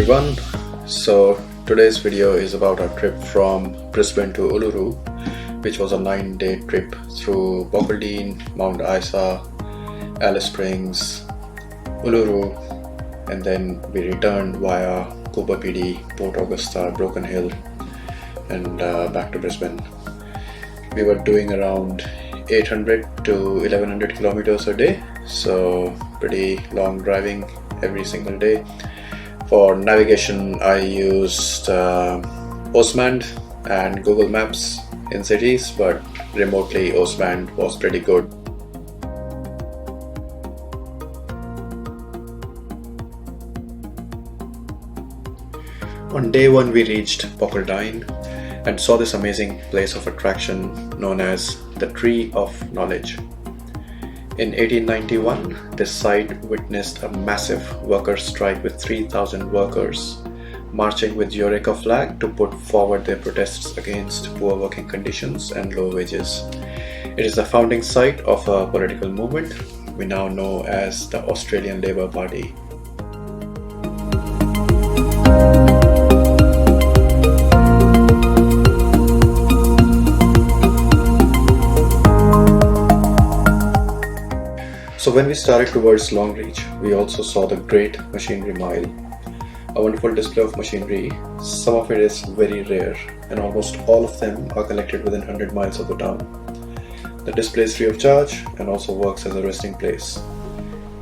everyone. So today's video is about our trip from Brisbane to Uluru, which was a 9-day trip through Bockaldine, Mount Isa, Alice Springs, Uluru, and then we returned via Cooper PD, Port Augusta, Broken Hill, and back to Brisbane. We were doing around 800 to 1100 kilometers a day, so pretty long driving every single day. For navigation, I used Osmand and Google Maps in cities, but remotely Osmand was pretty good. On day one, we reached Bockaldine and saw this amazing place of attraction known as the Tree of Knowledge. In 1891, this site witnessed a massive workers' strike with 3,000 workers marching with Eureka flag to put forward their protests against poor working conditions and low wages. It is the founding site of a political movement we now know as the Australian Labor Party. So when we started towards Longreach, we also saw the Great Machinery Mile, a wonderful display of machinery. Some of it is very rare, and almost all of them are collected within 100 miles of the town. The display is free of charge and also works as a resting place.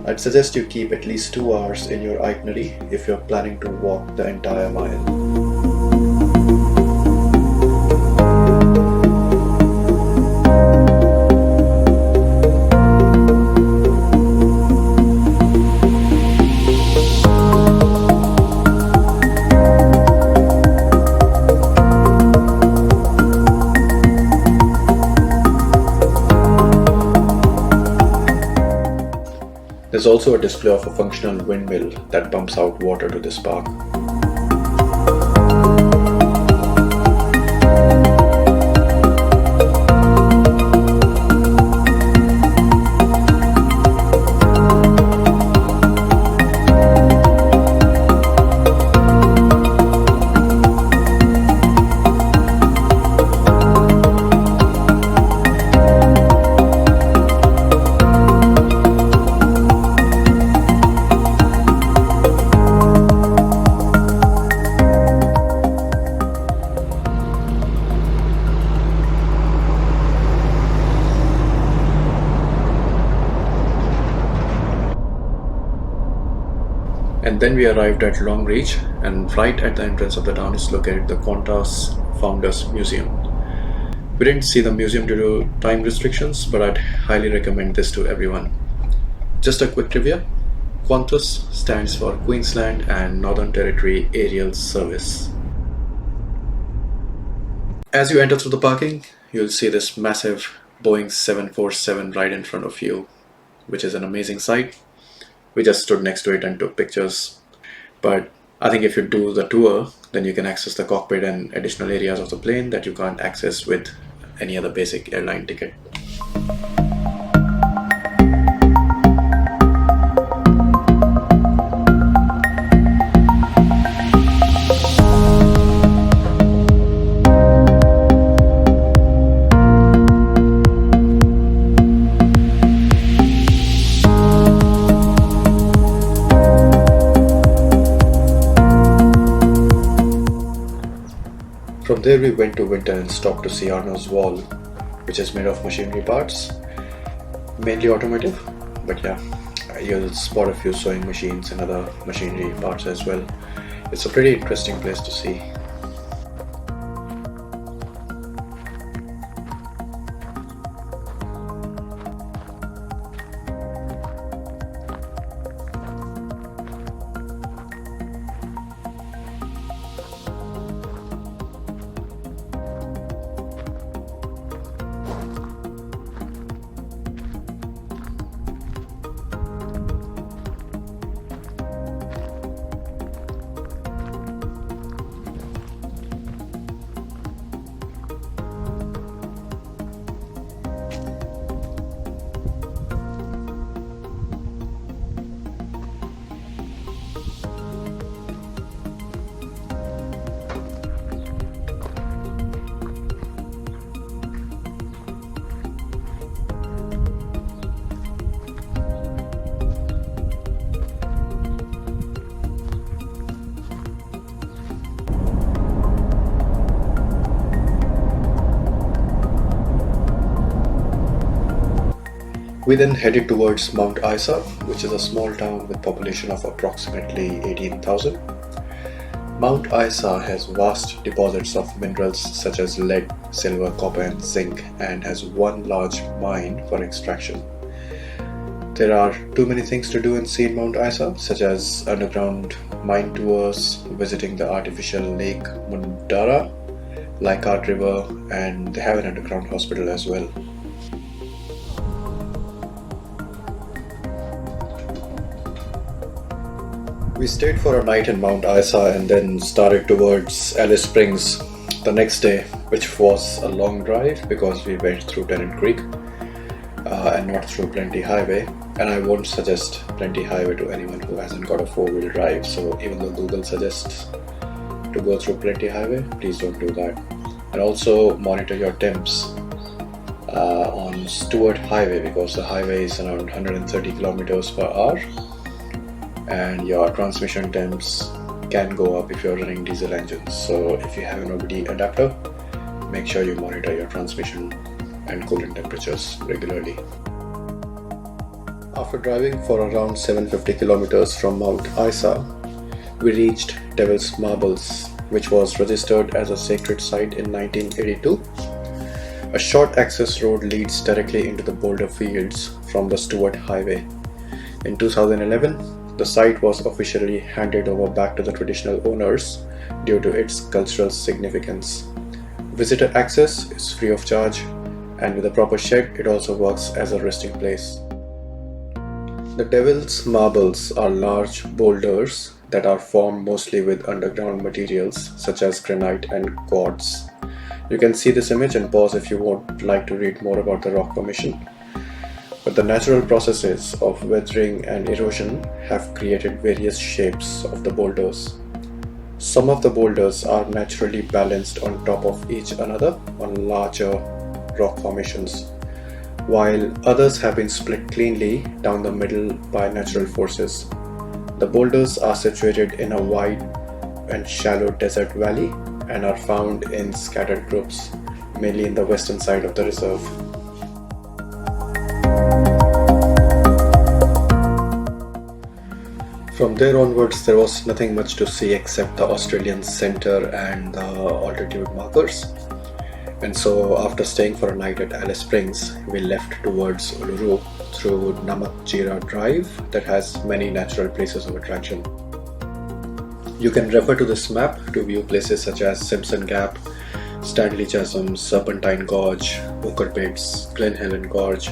I'd suggest you keep at least 2 hours in your itinerary if you're planning to walk the entire mile. There's also a display of a functional windmill that pumps out water to this park. And then we arrived at Longreach, and right at the entrance of the town is located the QANTAS Founders Museum. We didn't see the museum due to time restrictions, but I'd highly recommend this to everyone. Just a quick trivia: QANTAS stands for Queensland and Northern Territory Aerial Service. As you enter through the parking, you'll see this massive Boeing 747 right in front of you, which is an amazing sight. We just stood next to it and took pictures. But I think if you do the tour, then you can access the cockpit and additional areas of the plane that you can't access with any other basic airline ticket. From there we went to Winter and stopped to see Arno's Wall, which is made of machinery parts, mainly automotive, but yeah, you'll spot a few sewing machines and other machinery parts as well. It's a pretty interesting place to see. We then headed towards Mount Isa, which is a small town with population of approximately 18,000. Mount Isa has vast deposits of minerals such as lead, silver, copper and zinc, and has one large mine for extraction. There are too many things to do and see in Mount Isa, such as underground mine tours, visiting the artificial lake Mundara, Leichhardt River, and they have an underground hospital as well. We stayed for a night in Mount Isa and then started towards Alice Springs the next day, which was a long drive because we went through Tennant Creek and not through Plenty Highway. And I won't suggest Plenty Highway to anyone who hasn't got a four-wheel drive. So even though Google suggests to go through Plenty Highway, please don't do that. And also monitor your temps on Stewart Highway because the highway is around 130 kilometers per hour. And your transmission temps can go up if you're running diesel engines. So if you have an OBD adapter, make sure you monitor your transmission and coolant temperatures regularly. After driving for around 750 kilometers from Mount Isa, we reached Devil's Marbles, which was registered as a sacred site in 1982. A short access road leads directly into the boulder fields from the Stewart Highway. In 2011, the site was officially handed over back to the traditional owners due to its cultural significance. Visitor access is free of charge, and with a proper shed, it also works as a resting place. The Devil's Marbles are large boulders that are formed mostly with underground materials such as granite and quartz. You can see this image and pause if you would like to read more about the rock formation. But the natural processes of weathering and erosion have created various shapes of the boulders. Some of the boulders are naturally balanced on top of each another on larger rock formations, while others have been split cleanly down the middle by natural forces. The boulders are situated in a wide and shallow desert valley and are found in scattered groups, mainly in the western side of the reserve. From there onwards, there was nothing much to see except the Australian Centre and the altitude markers. And so after staying for a night at Alice Springs, we left towards Uluru through Namakjira Drive that has many natural places of attraction. You can refer to this map to view places such as Simpson Gap, Stanley Chasm, Serpentine Gorge, Hooker Pits, Glen Helen Gorge,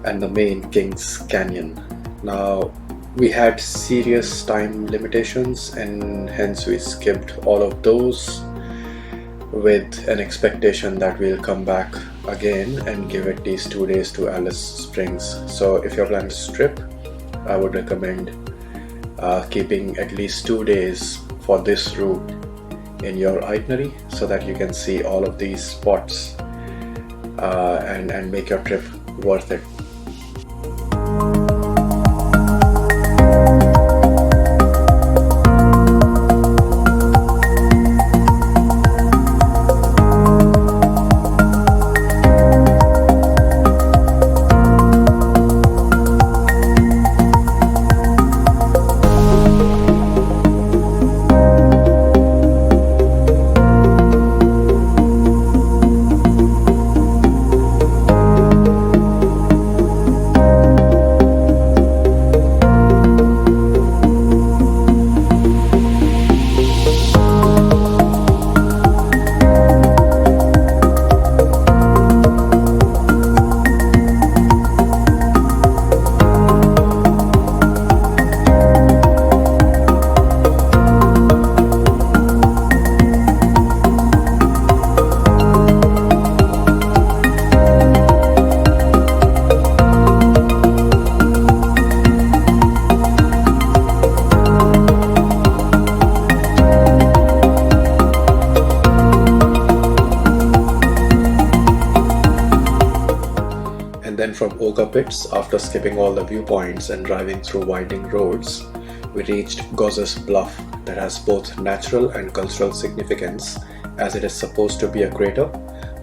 and the main Kings Canyon. Now, we had serious time limitations and hence we skipped all of those with an expectation that we'll come back again and give at least 2 days to Alice Springs. So if you're planning this trip, I would recommend keeping at least 2 days for this route in your itinerary so that you can see all of these spots and make your trip worth it. Then from Olga Pits, after skipping all the viewpoints and driving through winding roads, we reached Gozes Bluff that has both natural and cultural significance as it is supposed to be a crater,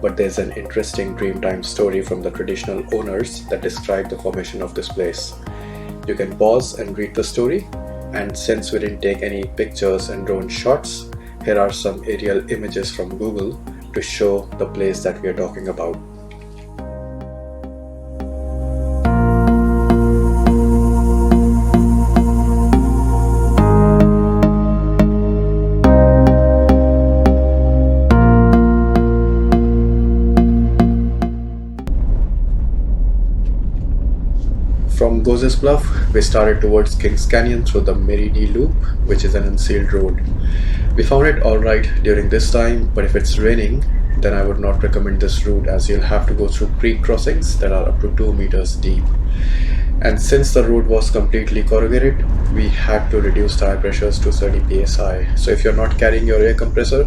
but there's an interesting Dreamtime story from the traditional owners that describe the formation of this place. You can pause and read the story, and since we didn't take any pictures and drone shots, here are some aerial images from Google to show the place that we are talking about. From Gozes Bluff, we started towards Kings Canyon through the Merini Loop, which is an unsealed road. We found it alright during this time, but if it's raining, then I would not recommend this route, as you'll have to go through creek crossings that are up to 2 meters deep. And since the road was completely corrugated, we had to reduce tire pressures to 30 psi. So if you're not carrying your air compressor,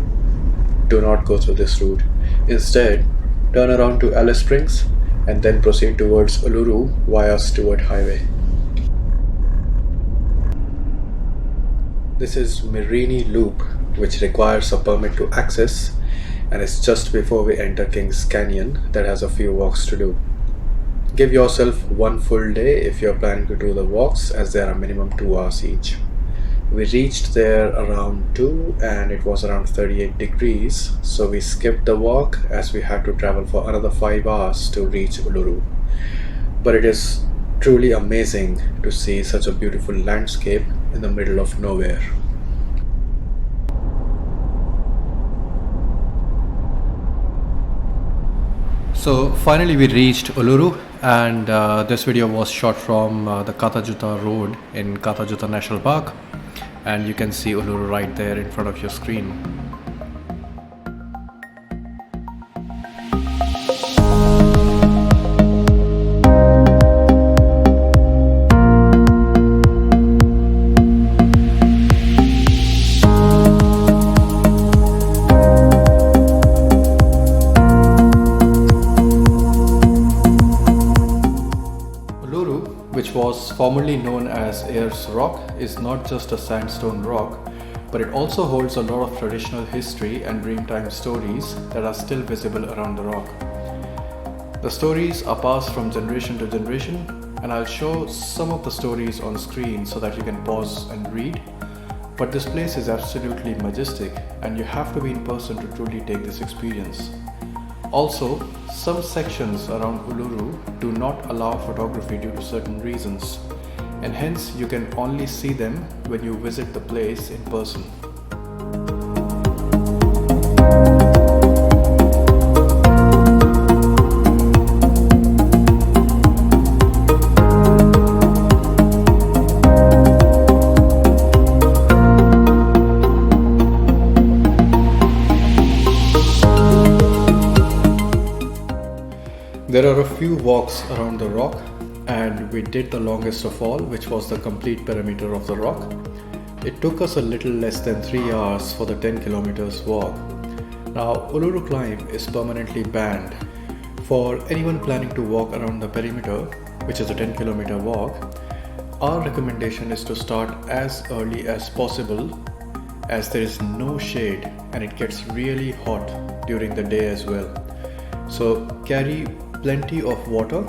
do not go through this route. Instead, turn around to Alice Springs and then proceed towards Uluru via Stewart Highway. This is Merini Loop, which requires a permit to access, and it's just before we enter Kings Canyon that has a few walks to do. Give yourself 1 full day if you're planning to do the walks, as there are minimum 2 hours each. We reached there around 2 and it was around 38 degrees, so we skipped the walk as we had to travel for another 5 hours to reach Uluru. But it is truly amazing to see such a beautiful landscape in the middle of nowhere. So finally we reached Uluru, and this video was shot from the Tjuta road in Tjuta National Park, and you can see Uluru right there in front of your screen. Which was formerly known as Ayers Rock, is not just a sandstone rock, but it also holds a lot of traditional history and Dreamtime stories that are still visible around the rock. The stories are passed from generation to generation, and I'll show some of the stories on screen so that you can pause and read. But this place is absolutely majestic, and you have to be in person to truly take this experience. Also, some sections around Uluru do not allow photography due to certain reasons, and hence you can only see them when you visit the place in person. There are a few walks around the rock, and we did the longest of all, which was the complete perimeter of the rock. It took us a little less than 3 hours for the 10 kilometers walk. Now, Uluru climb is permanently banned. For anyone planning to walk around the perimeter, which is a 10 kilometer walk, our recommendation is to start as early as possible, as there is no shade and it gets really hot during the day as well. So carry plenty of water,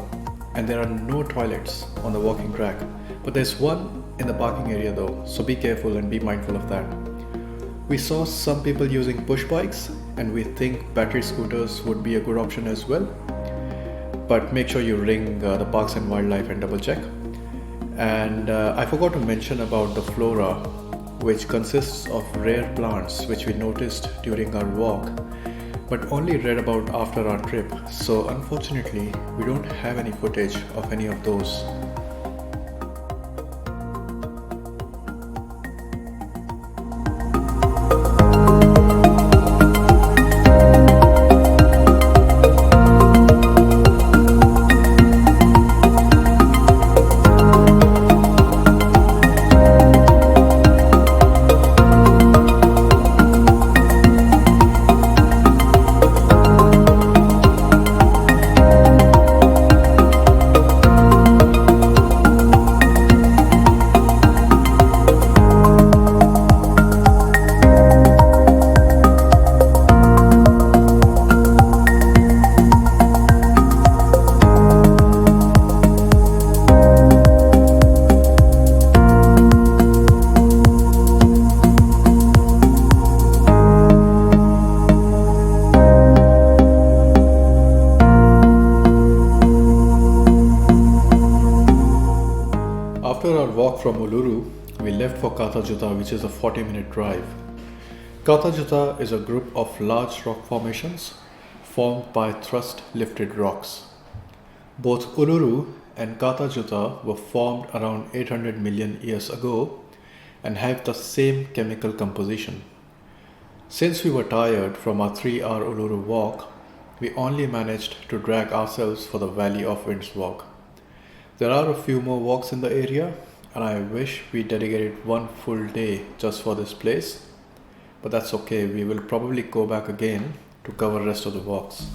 and there are no toilets on the walking track, but there's one in the parking area though, so be careful and be mindful of that. We saw some people using push bikes, and we think battery scooters would be a good option as well, but make sure you ring the Parks and Wildlife and double check. And I forgot to mention about the flora, which consists of rare plants which we noticed during our walk, but only read about after our trip, so unfortunately we don't have any footage of any of those. for Tjuta, which is a 40-minute drive. Tjuta is a group of large rock formations formed by thrust-lifted rocks. Both Uluru and Tjuta were formed around 800 million years ago and have the same chemical composition. Since we were tired from our 3-hour Uluru walk, we only managed to drag ourselves for the Valley of Winds walk. There are a few more walks in the area, and I wish we dedicated one full day just for this place, but that's okay, we will probably go back again to cover the rest of the walks.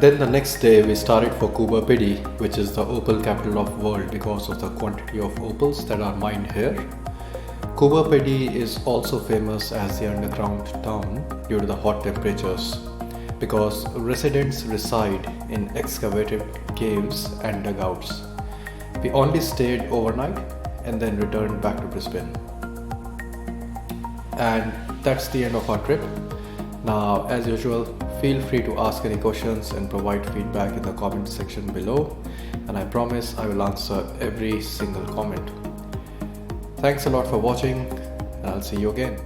Then the next day we started for Kuba Pidi, which is the opal capital of world because of the quantity of opals that are mined here. Kuba Pidi is also famous as the underground town due to the hot temperatures because residents reside in excavated caves and dugouts. We only stayed overnight and then returned back to Brisbane. And that's the end of our trip. Now, as usual, feel free to ask any questions and provide feedback in the comment section below, and I promise I will answer every single comment. Thanks a lot for watching, and I'll see you again.